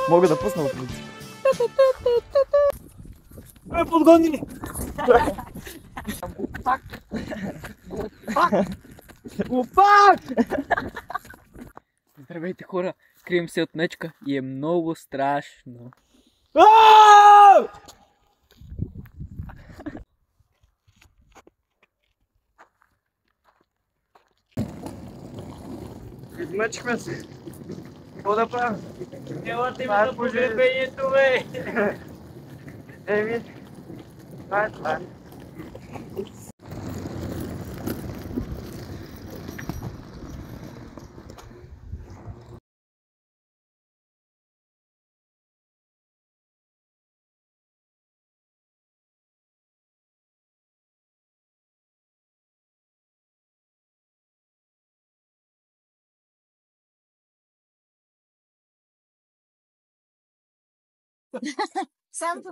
Мога да пусна от лице. Подгони ли? Глупак! Здравейте хора, крием се от мечка и е много страшно. Измъчихме се. Какво да правим? Елате ми за погребението, бе! Еми, това е това. Сам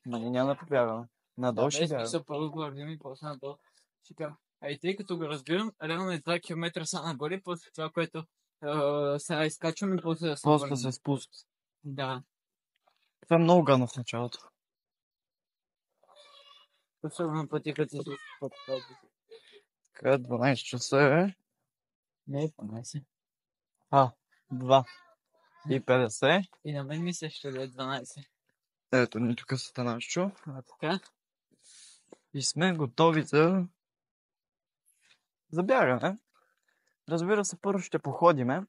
Ма ние няма да побягаме. Надолу ще бягаме. Смисъл, първо главим и после надолу. А и тъй като го разбирам, реално е 2 км са нагоре, после това, което сега изкачваме, после да се После върнем. се спуска. Да. Това е много гадно в началото. Особено пъти, като си Къде 12 часа е? Не е 12. 2 и 50. И на мен ми се ще да е 12. Ето ни тук са Танашчо. А така? И сме готови за бягане. Разбира се, първо ще походиме.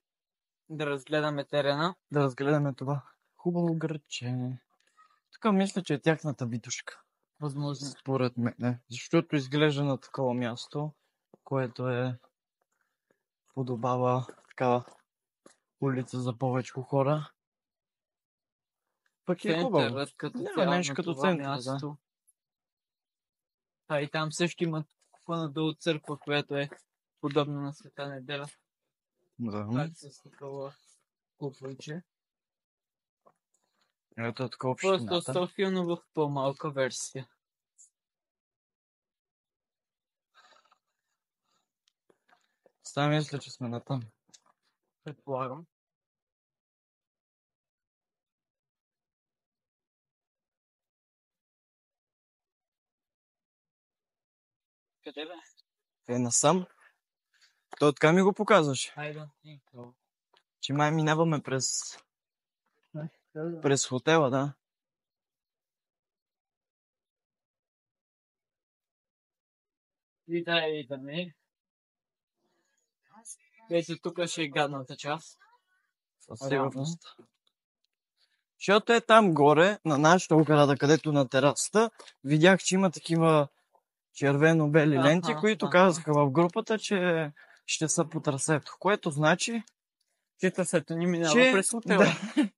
Да разгледаме терена. Да разгледаме това хубаво градче. Тук мисля, че е тяхната Витушка. Възможно. Според мен. Защото изглежда на такова място, което е подобава такава улица за повече хора. Пък е хубаво. Центърът като Няма цяло нещо на като това центъра, място. А и там също има по-надолу църква, която е подобна на Света Неделя. Да. Пак с такова куполче. Ето е такова Просто общината. София, но в по-малка версия. Сега мисля, че сме натам. Предполагам. Къде бе? Е, насам. Той така ми го показваше. I don't think so. Че май минаваме през хотела, да. И да не. Ето тук ще е гадната част. Със сигурност. Защото е там горе, на нашата ограда, където на терасата, видях, че има такива червено-бели ленти, които казаха в групата, че ще са по трасето. Което значи, че трасето ни минава през хотела. Да.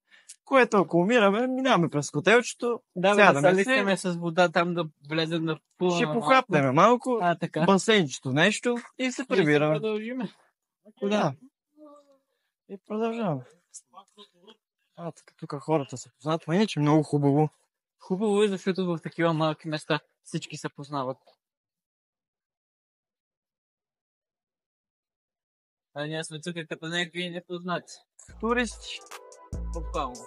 Което ако умираме, минаваме през хотелчето. Да, сядаме да се ликнем с вода там да влезем да плуваме. Ще похапнем малко, така. басейнчето нещо и се прибираме. И продължиме. Да. И продължаваме. Така, тук хората се познават, но иначе много хубаво. Хубаво е, защото в такива малки места всички се познават. А ние сме тук като някакви непознати. Туристи. Буквално.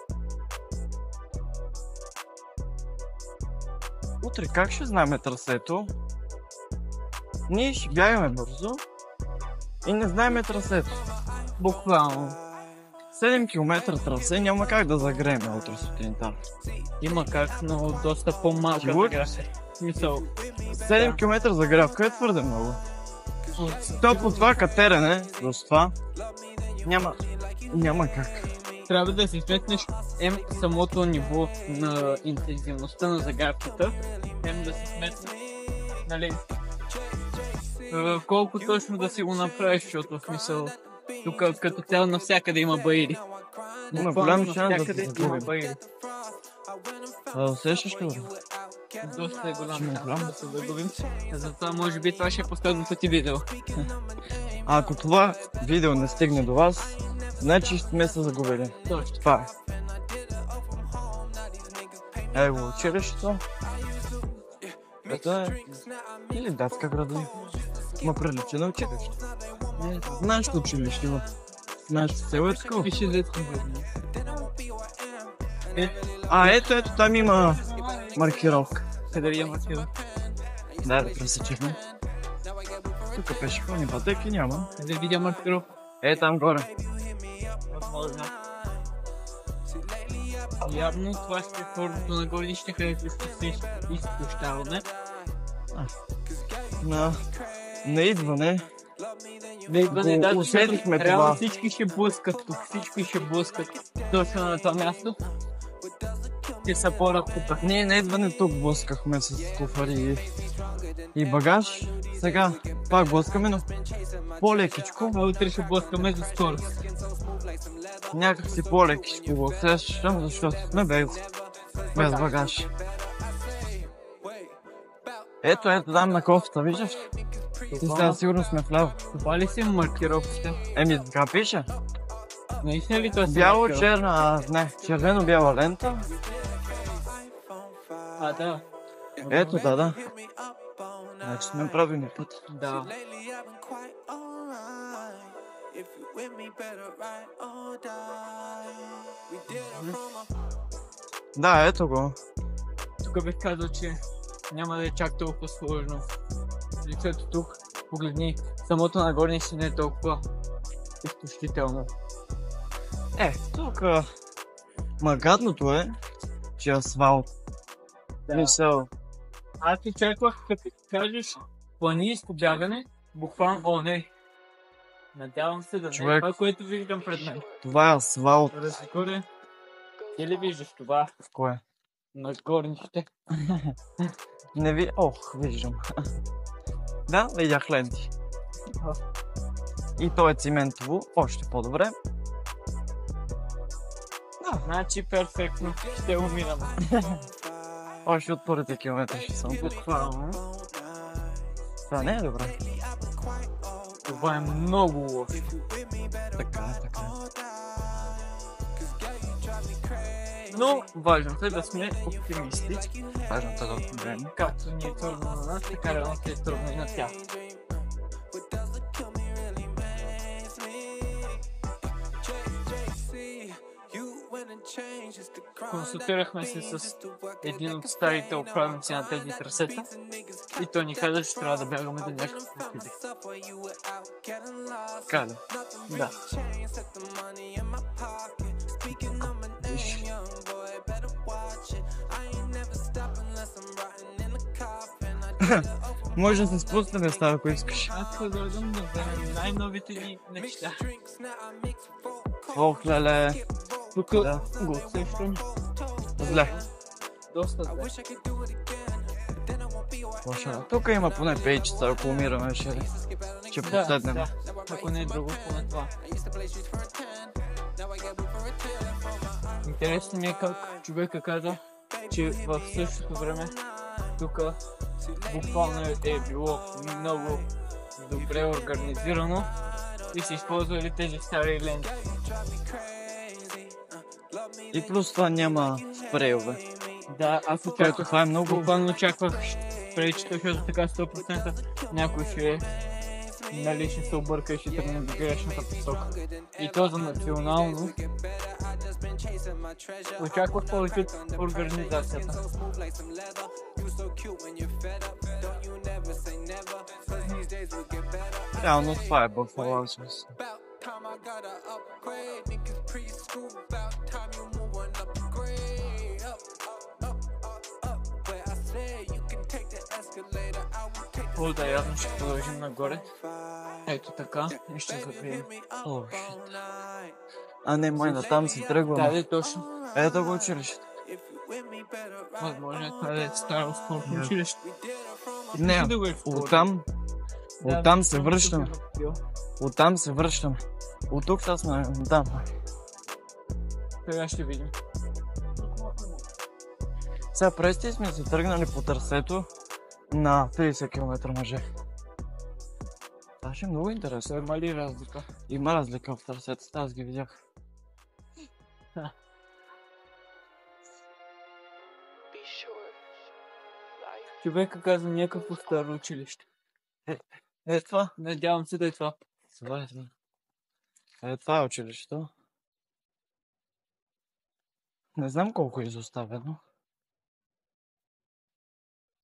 Утре как ще знаем трасето? Ние ще бягаме бързо и не знаем трасето. Буквално. 7 км трасе няма как да загреем утре сутринта. Има как, но доста по-малка загрявка. Смисъл. 7 км загрявка е твърде много. То по това катерене, плюс това, няма как. Трябва да си сметнеш самото ниво на интензивността на загрявката, да си сметнеш, нали, колко точно да си го направиш, защото в смисъл тук като цяло навсякъде има баири. Има голям шанс да се има загубим. баири. Усещаш ли? Доста е голям шанс да се загубим. Затова може би това ще е последното ти видео. А ако това видео не стигне до вас, значи сме се загубили. Точно. Това е. Его училището. Ето е. Или датска градина. Ма прилича на училище. Нашето училище, в нашето село е такова. Пише детско градина. Ето, там има маркировка. Къде ли е маркира? Да пресечехме. Тук пешеходни пътеки няма. Къде видя маркировка? Там горе. Възможно. Явно това ще е формото на горнище, където ще се изпущаваме. На идване Да, усетихме това. Реално всички ще блъскат тук, всички ще блъскат точно на това място. Те са по-ръпката. Ние на идване тук блъскахме с куфари и багаж. Сега пак блъскаме, но по-лекичко. А утре ще блъскаме за скорост. Някак си по-лекичко го усещам, защото сме без багаж. Ето там на кофта, виждаш? Ти сега сигурно сме вляво. Това ли си маркировките? Така пише. Наистина ли това си Бяло, маркировка? черна, червено-бяла лента. Да. Ето, да. Значи сме правилни път. Да. Да, ето го. Тук бих казал, че няма да е чак толкова сложно. Лицето тук, погледни, самото нагорни си не е толкова изтощително. Тук магадното е, че е асфалт. Мисъл. Аз ти чаквах, като кажеш планинско бягане, буквално, не. Надявам се да не е това, което виждам пред мен. Това е асфалт. Разгоре. Ти ли виждаш това? В кое? На горнище. Не виждам. Да, видях ленти. И то е циментово, още по-добре. Значи перфектно, ще умираме. Още от първите километри ще съм. Буквално. Това не е добре. Това е много лошо. Така. Но важното е да сме оптимисти. Важното е да отмрем. Както ни е трудно на нас, така реално е трудно и на тях. Консултирахме се с един от старите управници на тези трасета и той ни каза, че трябва да бягаме до някакво пътеки. Каде? Да. Може да се спуснем става, ако искаш. Аз предлагам да вземем най-новите ни неща. Ох, леле. Тук го усещам. Зле. Доста зле. Тук има поне пейчица, ако умираме, ще последнем. Да, ако не е друго, поне това. Интересно ми е как човека каза, че в същото време тук буквално е било много добре организирано и са използвали тези стари ленти. И плюс това няма спрейове. Да, аз очаквах, това е много... буквално очаквах спрейчето, защото така 100% някой ще ще се обърка и ще тръгне до грешната посока. И то за национално. Очаквах повече от организацията. Реално това е Buffalo House. Да, явно ще продължим нагоре. Ето така и ще закрием. Не, майна, там си тръгваме. Да, точно. Ето го училището. Възможно е това да е старо спортно училище. Не, оттам се връщаме. Оттам се връщаме. От тук сега сме там. Сега ще видим. Сега прести сме се тръгнали по трасето на 30 км мъже. Това ще е много интересно. Има ли разлика? Има разлика в трасето, аз ги видях. Човека каза някакво старо училище. Е това? Надявам се да е това. Това е това е училището. Не знам колко е изоставено.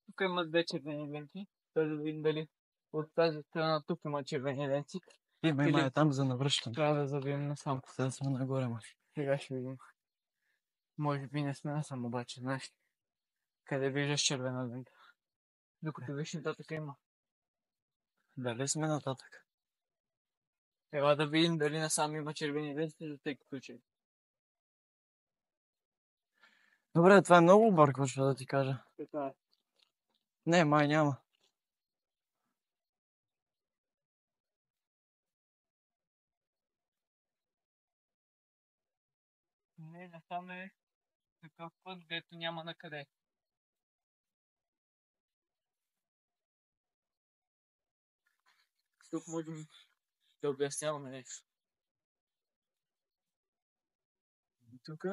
Тук има две червени ленти. Той да видим дали от тази страна тук има червени ленти. Има е там за навръщане. Трябва да завием насам. Сега сме нагоре, може. Сега ще видим. Може би не сме насам обаче, знаеш. Къде виждаш червена лента? Докато виж нататък има. Дали сме нататък? Ела да видим дали насам има червени ленти, за тъй като че. Добре, това е много объркващо да ти кажа. Така е. Не, май няма. Не, насам е такъв път, дето няма на къде. Тук можем да обясняваме нещо. Тук.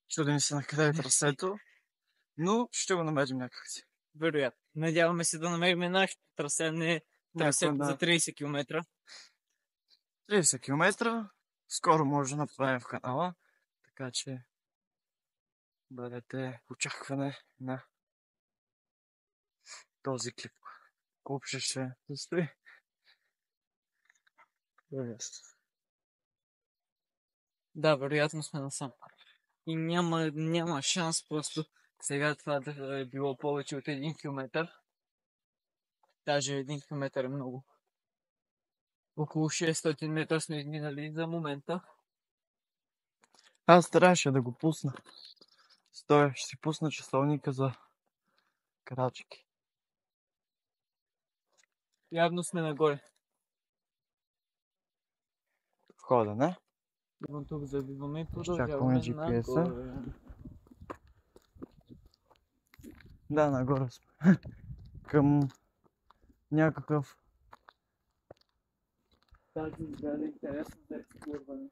Чудим се на къде е трасето, но ще го намерим някакси. Вероятно. Надяваме се да намерим нашето трасе, не трасето да. за 30 км. 30 км. Скоро може да направим в канала, така че бъдете очакване на този клип. Колко ще стои. Да, вероятно сме насам. И няма шанс просто сега това да е било повече от 1 км. Даже 1 км е много. Около 600 метра сме изминали за момента. Аз трябваше да го пусна. Стоя, ще си пусна часовника за крачки. Явно сме нагоре. Входа, не? Идвам тук, забиваме и Чакаме продължаваме GPS-а. нагоре. Да, нагоре сме. Към някакъв... Тази сграда е интересна за експлорване.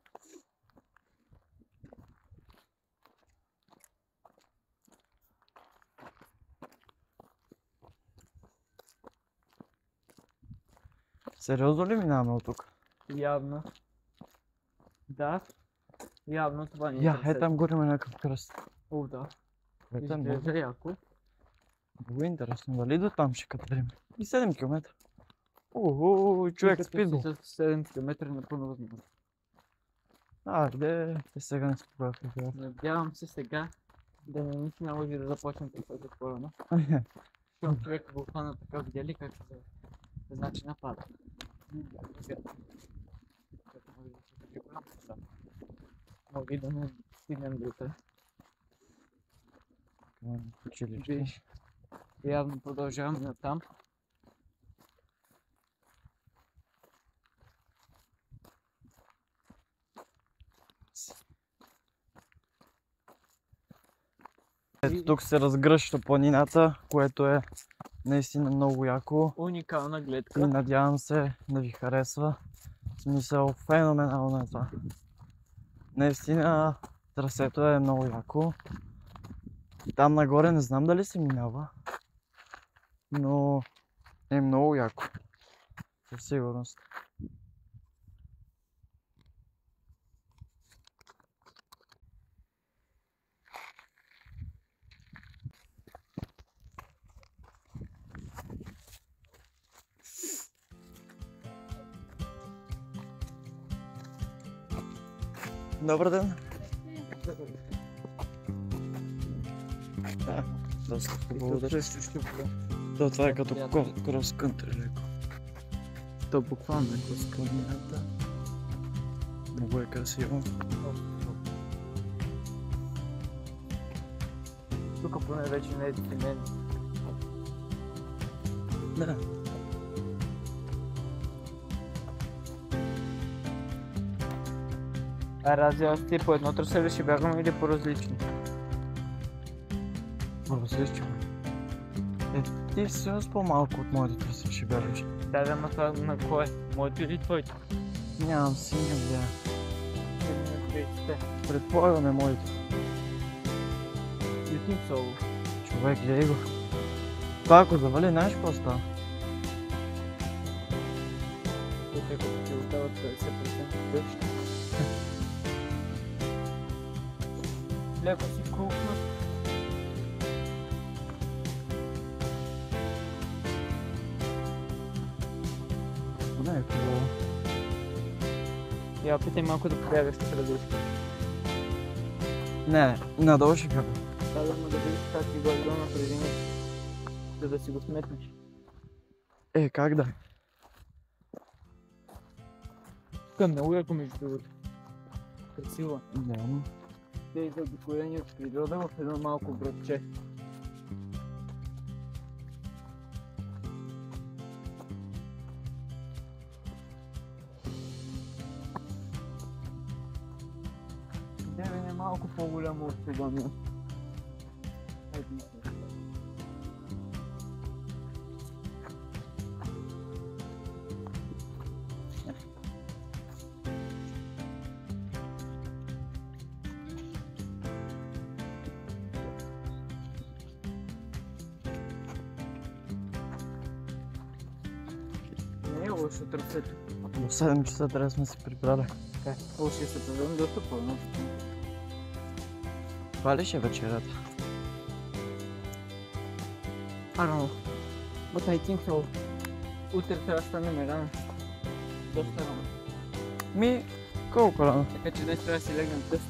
Сериозно ли минаваме от тук? Явно. Да. Явно това ни е Я, трасето. там горе има някакъв кръст. О, да. Там Изглежда яко. много интересно. Дали до там ще катерим? И 7 км. Човек спидбол. С 7 км напълно възможно. Айде, те сега не спогахме. Надявам се сега да не си наложи да започнем това по-рано. Защото човек го хвана така, видя ли как се значи напада. Може и да не стигнем до утре. Виж, явно продължаваме натам. Ето тук се разгръща планината, което е наистина много яко. Уникална И гледка. надявам се да ви харесва. В смисъл, феноменално е това. Наистина трасето е много яко. Там нагоре не знам дали се минава, но е много яко. Със сигурност. Добър ден! Доста хубаво да То това е като крос-кънтри леко. То буквално е Крос-кънтрията. Много е красиво. Тук поне вече не е дефинен. Да. А разве още по едно трасе ли ще бягаме или по различни? Различно. Ти всъщност по-малко от моите траси ще бягаш. Да, ма това на кое? Моето или твоето? Нямам си идея. Предполагаме моите. YouTube соло. Човек, гледай го. Това ако завали, знаеш какво става? като ти отдават 50% дъжд. Леко си крупна. Не е хубаво. Я опитай малко да побягаш тук да дойдеш. Не, надолу ще кажа. Да, да видиш как ти го е на предини, за да си го сметнеш. Как да? Тук е много яко между другото. Красиво. Няма. Те и заобиколени от природа в едно малко градче. Девен е малко по-голямо от това място. Не е лошо трасето. До 7 часа трябва да сме се прибрали. Лошо се предам доста пълно. Това ли ще е вечерята? I don't know. But I think so. Утре трябва да станем рано. Доста рано. Ми, колко рано? Така че днес трябва да си легнем късно.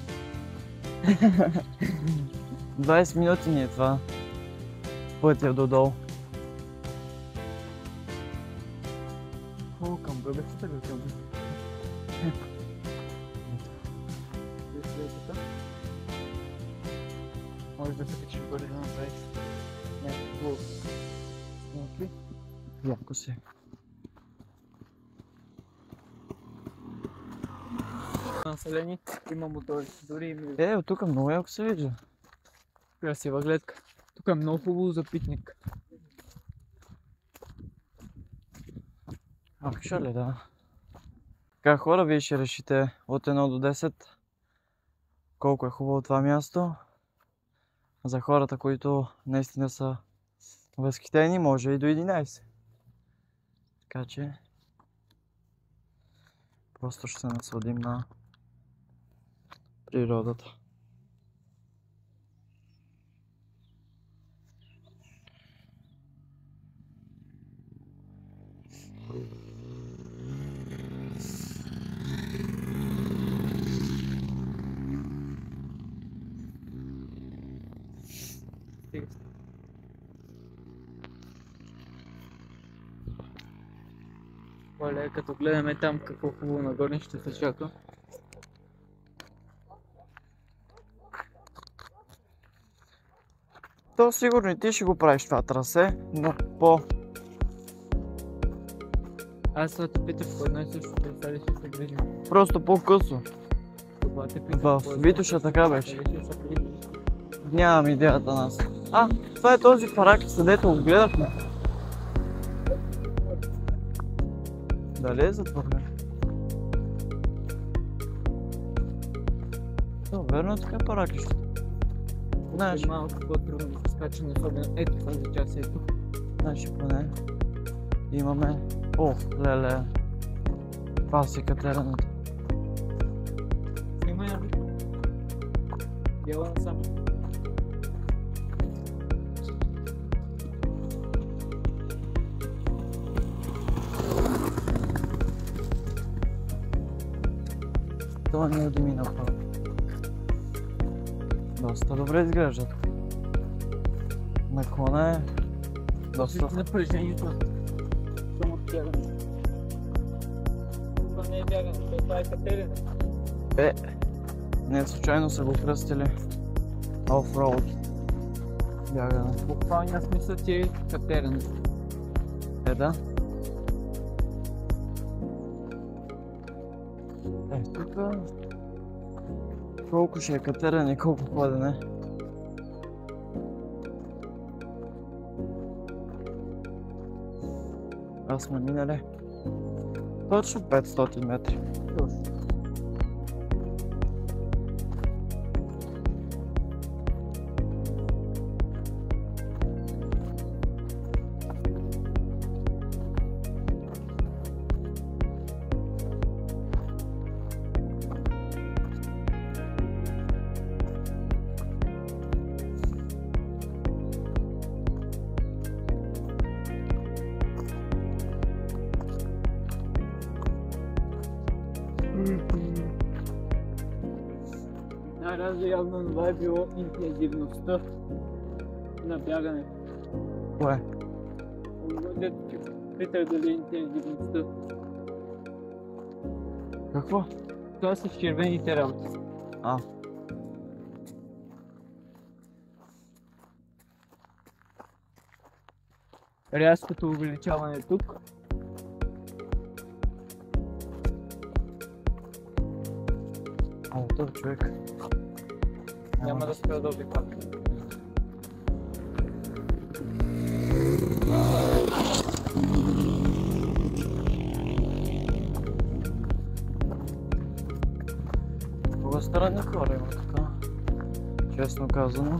20 минути ни е това. Пътя додолу. О, към бъбещата ли към? Може да се качи горе да направиш някакво снимки. Яко си. Население има мотори, дори има От тук много яко се вижда. красива гледка. Тук е много хубаво за пикник. Ще ли да? Така хора, вие ще решите от 1 до 10 колко е хубаво това място. За хората, които наистина са възхитени, може и до 11. Така че просто ще се насладим на природата. Оле, като гледаме там какво хубаво нагоре ще се чака. То сигурно и ти ще го правиш това трасе, но по... Аз това те питах по едно и също, представи ще се грижим. Просто по-късно. Това те питах. В Витоша така беше. Нямам идеята нас. Това е този парак, където го гледахме. Дали е затворен? Верно е така паракището. Знаеш, Малко по-трудно да се скача, особено ето тази част ето. Значи поне имаме... леле. Това си катереното. Снимай на вид. Бяла насам. Това не е да ми направо. Доста добре изглежда. Наклона е доста... Напрежението. Само бягане. Това не е бягане, това е катерене. Не случайно са го кръстили офроуд бягане. В буквалния смисъл ти е катерене. Да. Тук колко ще е катерене и колко ходене. Аз сме минали точно 500 метри. Най-разле явно това е било интензивността на бягане. Кое? Дето ти питах дали е интензивността. Какво? Това са червените работи. А. Рязкото увеличаване тук. Мотор, човек. Няма да спра да обиквам. Много странни хора има така. Честно казано.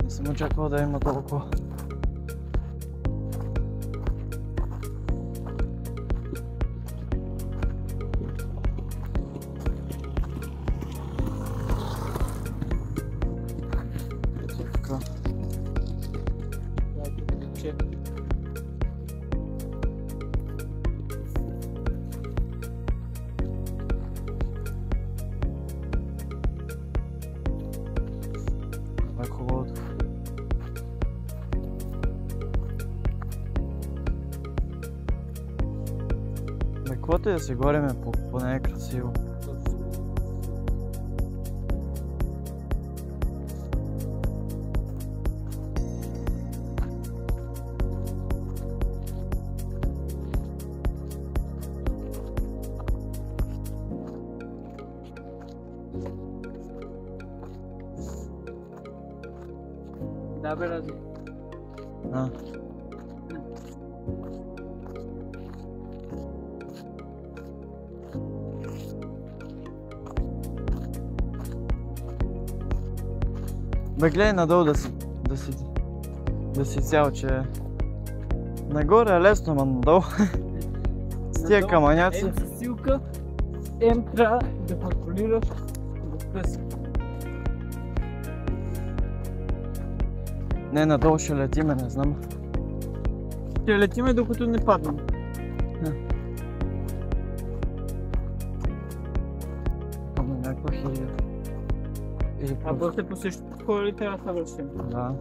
Не съм очаквал да има толкова. Така. Това е хубавото. Каквото и да си гориме, поне е красиво. Да бе, Рази. А. Бе, гледай надолу да си цял, че нагоре е лесно, ма надолу с тия камъняци. Ем със силка, ем трябва да контролираш скоростта си. Не, надолу ще летиме, не знам. Ще летиме докато не паднем. Ама някаква хилия. Или А после по същото такова ли трябва да съвършим? Да.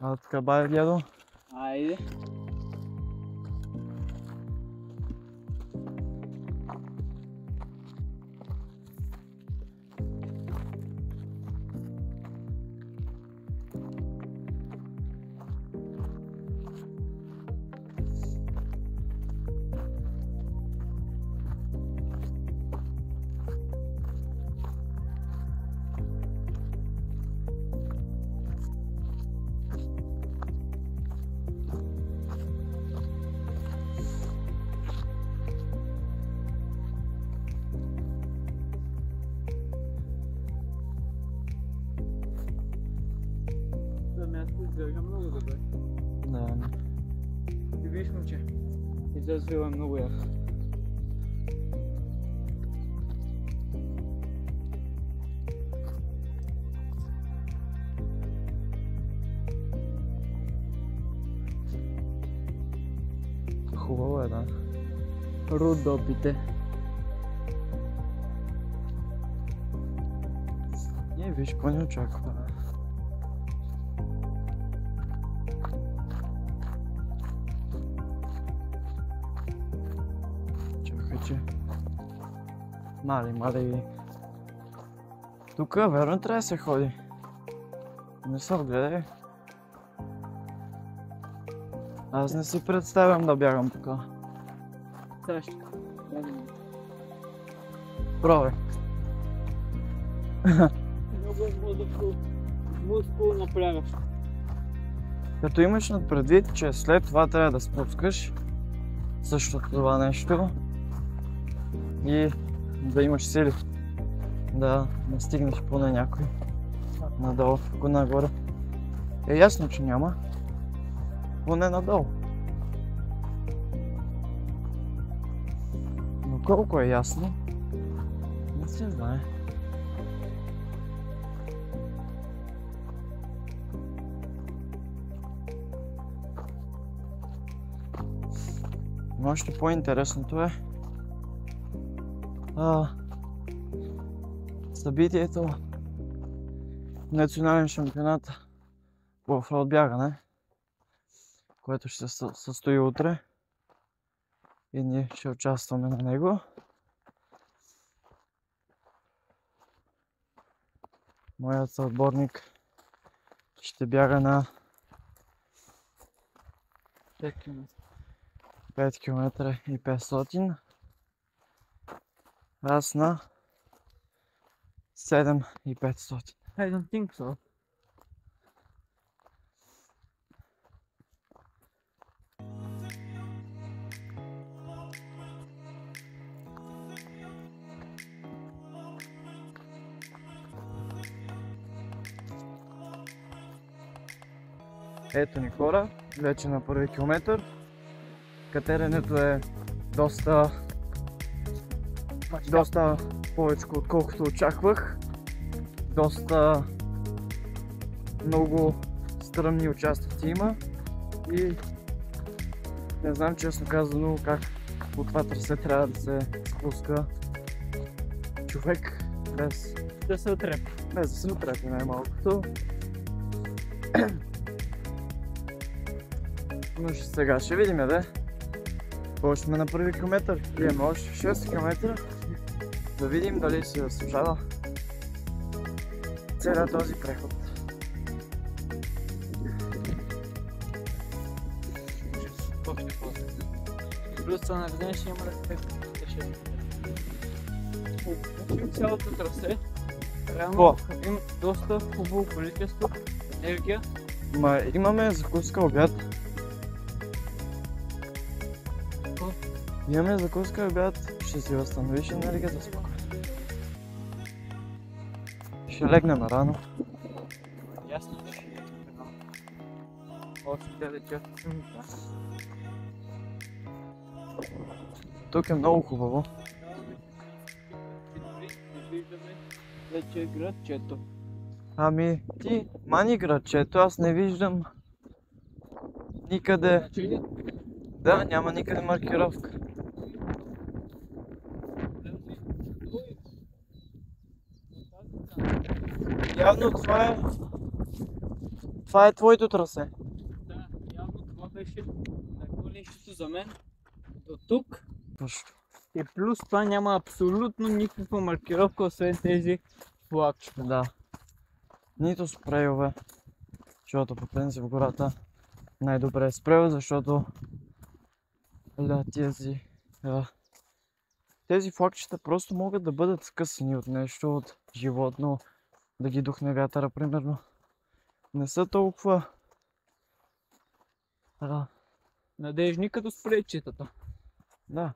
А така бай, дядо. Айде. За място изглежда много добре. Да. И виж, момче, изразвила много яко. Хубаво е, да. Родопите. Виж, какво ни очаква. Чакай, че... Мали. Тук верно трябва да се ходи. Не се гледай. Аз не си представям да бягам така. Също. Пробай. Много е мускул напрягаш. Като имаш над предвид, че след това трябва да спускаш същото това нещо и да имаш сили да настигнеш поне някой надолу, ако нагоре. Е ясно, че няма, поне надолу. Но колко е ясно, се знае. Но още по-интересното е събитието национален шампионат в офроуд бягане, което ще се състои утре и ние ще участваме на него. Моят съотборник ще бяга на 5 км и 500. Аз на 7 и 500. I don't think so. Ето ни хора, вече на първи километър. Катеренето е доста повече отколкото очаквах. Доста много стръмни участъци има и не знам честно казано как по това трасе трябва да се спуска човек без Да се отрепи. Без да се отрепи най-малкото. Но сега ще видим, Почваме на първи километър. Имаме още 6 км. Да видим дали си заслужава целият този преход. Плюс това на разделение ще няма да се цялото трасе. Реално има доста хубаво количество енергия. Имаме закуска обяд. Имаме закуска обяд. Ще си възстановиш енергията спокойно. Ще легнем рано. Ясно, че ще легнем рано. Още да чакам. Тук е много хубаво. Виждаме вече градчето. Ами ти мани градчето, аз не виждам никъде. Да, няма никъде маркировка. Явно това е твоето трасе. Да, явно това беше най-големото за мен до тук. И плюс това няма абсолютно никаква маркировка, освен тези флагчета. Да. Нито спрейове, защото по принцип в гората най-добре е спрейове, защото тези флагчета просто могат да бъдат скъсани от нещо, от животно, да ги духне вятъра, примерно. Не са толкова надежни като спрейчетата. Да.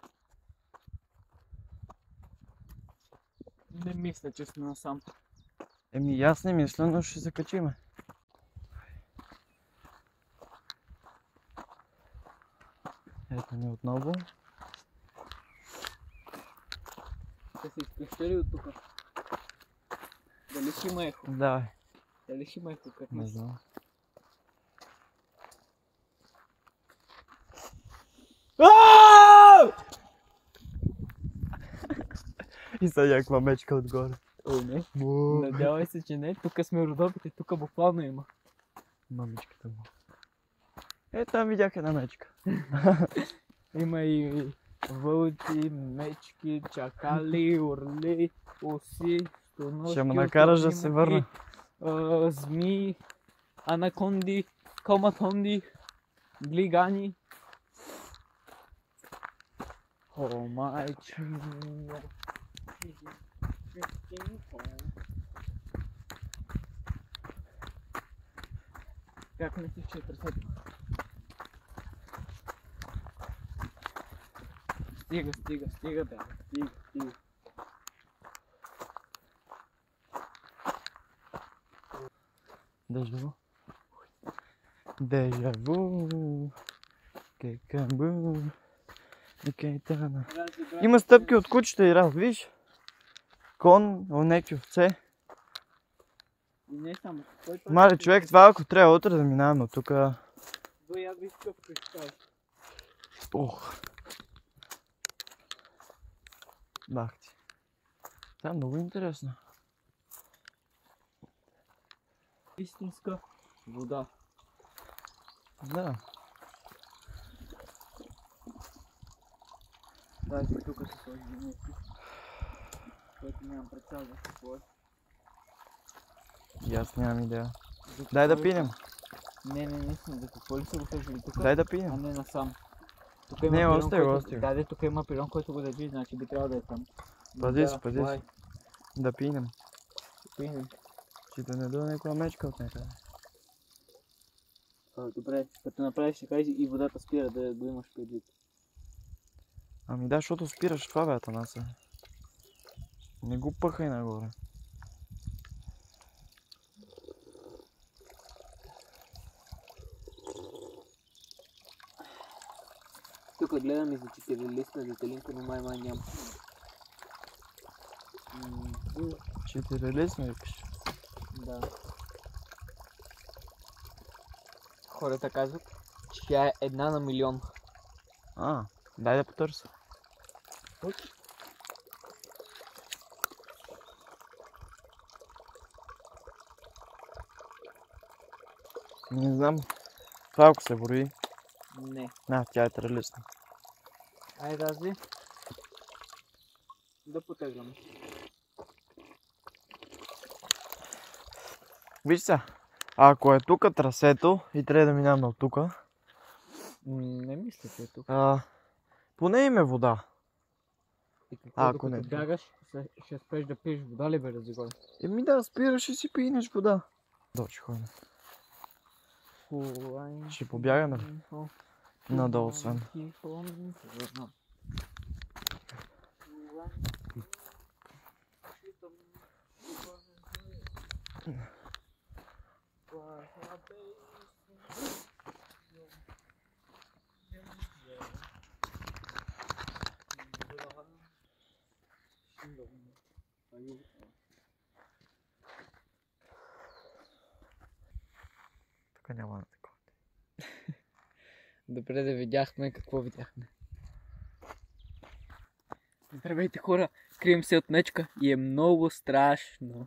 Не мисля, че сме насам. Еми аз не мисля, но ще се качиме. Ето ни отново. Ще се изпрещели от тук. Дали ще има ехо? Давай. Дали ще има ехо? Как Не знам. И са някаква мечка отгоре. О, не. Надявай се, че не. Тук сме родопите, тук буквално има. Мамичката му. Там видях една мечка. Има и вълци, мечки, чакали, орли, оси, стоножки. Ще ме накараш да се върна. Змии, анаконди, коматонди, глигани. О, майче. Как мислиш, че е трасето? Стига, бе. Стига. Дежаву. Кекамбу. Има стъпки от кучета и раз, виж? кон, някакви овце. И не само. Мале човек, това ако трябва утре да минаваме от тука. Бе, я виж какъв кристал. Ох. Бах ти. Това е много интересно. Истинска вода. Да. Дайте тук се сложи нещо, което нямам представа за какво е. И аз нямам идея. Дай да пинем. Не сме, за какво ли са го сложили тук? Дай да А пинем. не насам. Тук Не, пирон, остай, който- остай. Да, тук има пирон, който го държи, значи би трябвало да е там. Пази се, Да, пази се. лай, Да пинем. пинем. Че да не дойде някаква мечка от някъде. Добре, като направиш така и водата спира да го имаш предвид. Ами да, защото спираш това, бе, Атанасе. Не го пъхай нагоре. Тук гледам и за 4 листа детелинка, но май няма. 4 листна викаш. Да. Хората казват, че тя е 1 на милион. Дай да потърся. Не знам. Това ако се брои. Не. Тя е 3 листна. Айде тази. Да потегляме. Виж сега. Ако е тук трасето и трябва да минаваме от тук. Не мисля, че е тук. Поне има вода. И какво, ако не. докато бягаш, ще спреш да пиеш вода ли бе да загони? Еми да, спираш и си пинеш вода. Ще ходим. Ще побягаме ли? Надолу свен. Тук няма на такова. Добре да видяхме какво видяхме. Здравейте хора, крием се от мечка и е много страшно.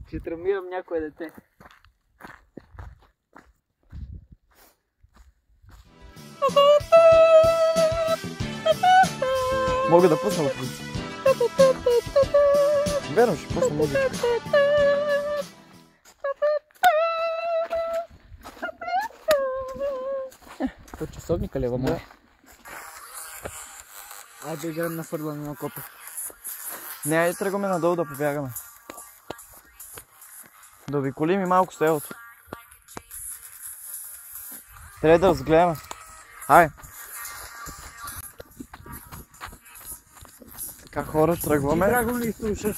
Ще травмирам някое дете. Мога да пусна в принцип. Верно, ще пусна музичка. То часовника ли мой? Айде да играем на фърляне на копа. Не, айде тръгваме надолу да побягаме. Да обиколим и малко селото. Трябва да разгледаме. Ай! Така хора, тръгваме. Драго ли слушаш?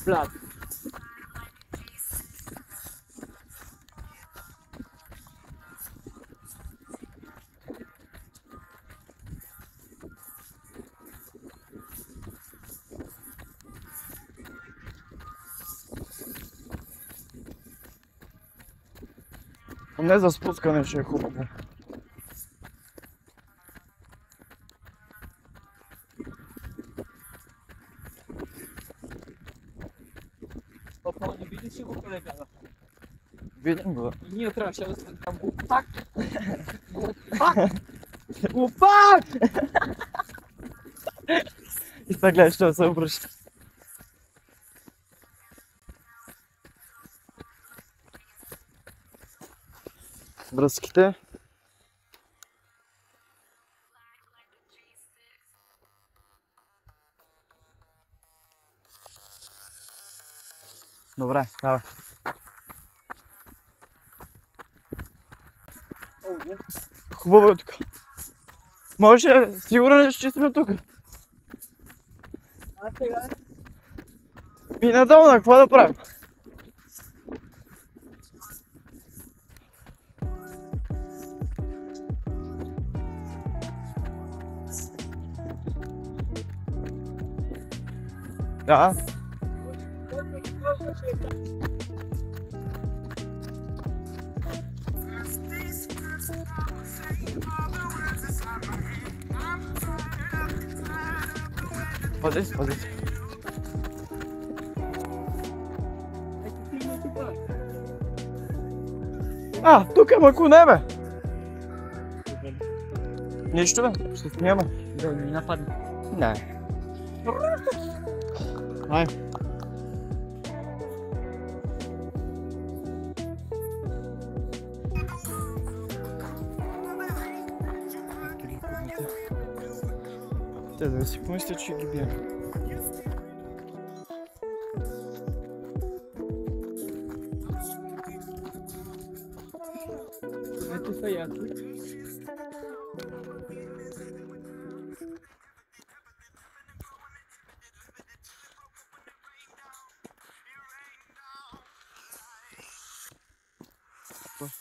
Блад. Не за спускане ще е хубаво. Опа, не види си го къде бяга. Видим го. И ние трябваше да сме там глупак. Глупак! Глупак! И сега гледаш, ще се обръща. Връзките. Добре, давай. Хубаво е тук. Може, сигурен ли, че сме тук? А сега? И надолу, на какво да правим? Да. Пазись. Тук е коне, бе! Нищо, бе, ще снима. Да ми нападне. Не. Ай. Те да си помисля, че ги бия. Ето са яки.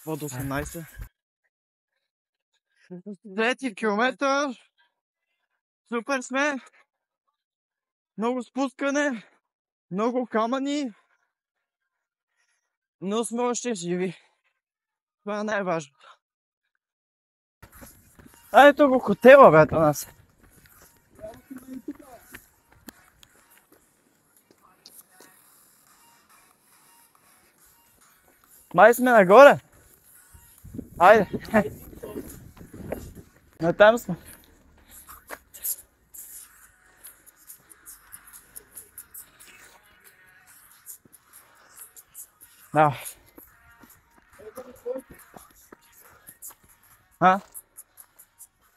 Под 18. Трети километър. Супер сме. Много спускане. Много камъни. Но сме още живи. Това е най-важното. Ето го хотела, бе, до нас. Май сме нагоре. Айде. Натам сме. Да.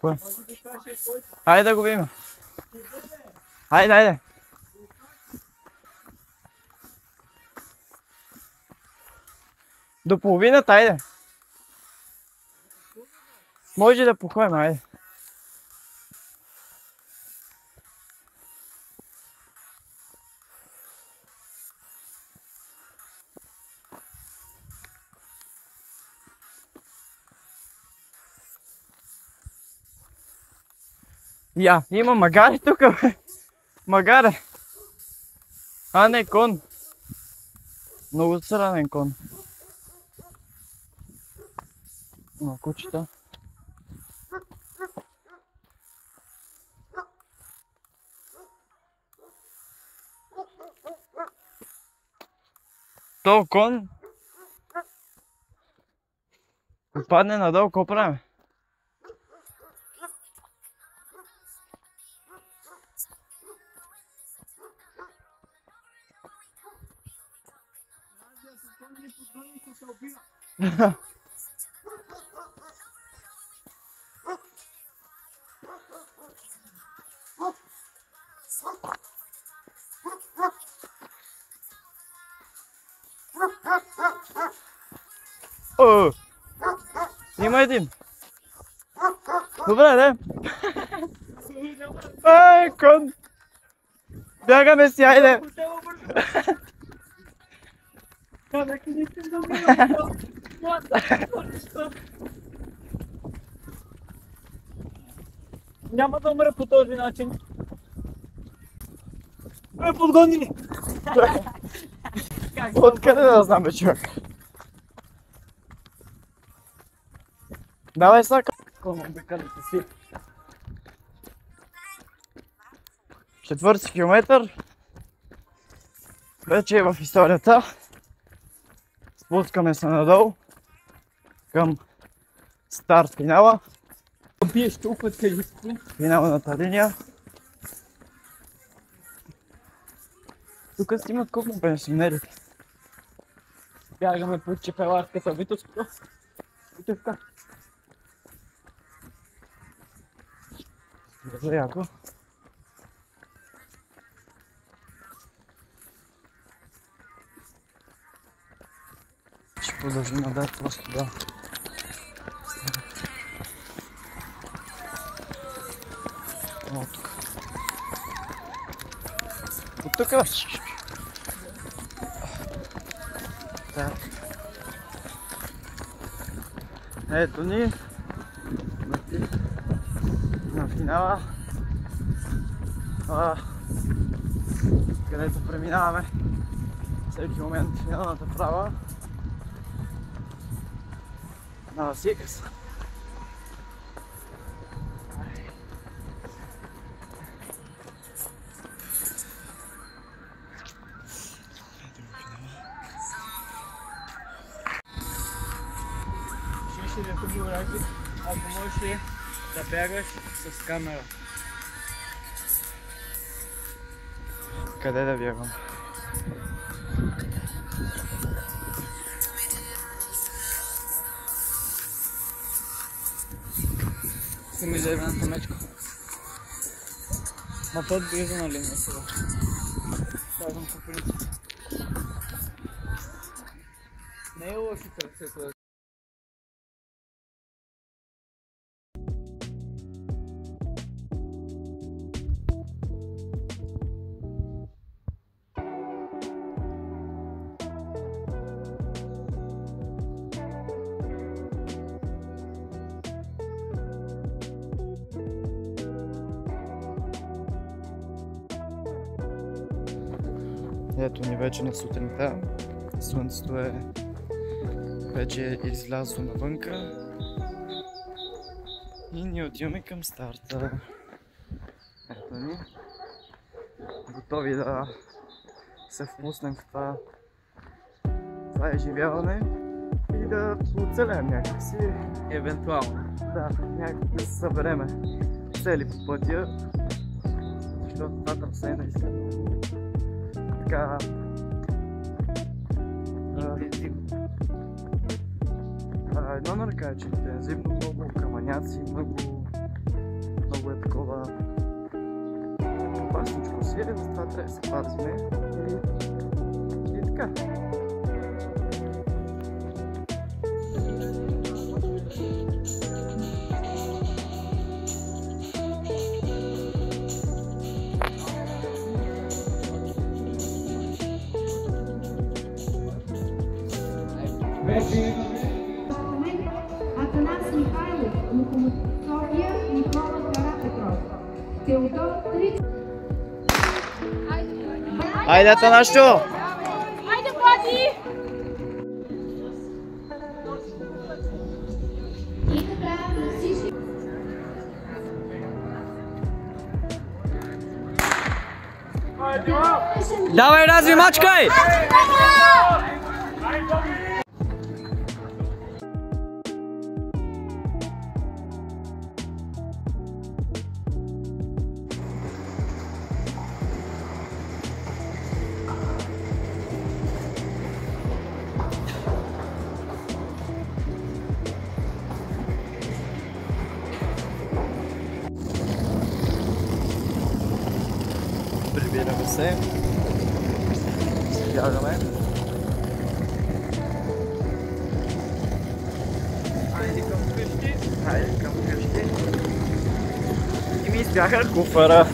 Кое? Айде да го видим. Айде. До половината, айде. Може да походим, айде. Има магаре тук, бе. Магаре. А, не, кон. Много сранен кон. На кучета. То кон падне надолу, какво правим? Има един. Добре, да. Ай, кон. Бягаме си, айде. Няма да умра по този начин. Подгони ли? Откъде да знам, бе, човек? Давай сака. Четвърти километър. Вече е в историята. Спускаме се надолу към старт финала. Биеш толкова тежести. Финалната линия. Тук снимат колко пенсионерите. Бягаме по чепеларската Витовска. Добре, яко. Ще продължим надале просто, да. О, тук. От тук. Так. Ето ни. На финала. където преминаваме всеки момент едната права на Сикас. Ще да хубаво раки, ако можеш да бягаш с камера. Къде да бягам? Си ми за едната мечка. Ма то близо на линия сега. Казвам по принцип. Не е лошо тръцето. Ето ни вече на сутринта. Слънцето вече е излязло навънка. И ние отиваме към старта. Ето ни. Готови да се впуснем в това изживяване и да оцелем някакси. Евентуално. Да, някак да се събереме цели по пътя. Защото това трасе е наистина така интензивно. Едно на ръка е, че интензивно, много камъняци, много е такова опасничко си, затова трябва да се пазиме и така. Атанас Михайлов, Локомотив София, Никола Карапетров. Теодор Трич. Айде, Атанашчо! Айде, Влади! И накрая на всички. Давай, разви, мачкай! Прибираме се. Бягаме. Айде към къщи. Хайде към къщи. И ми избяха куфара.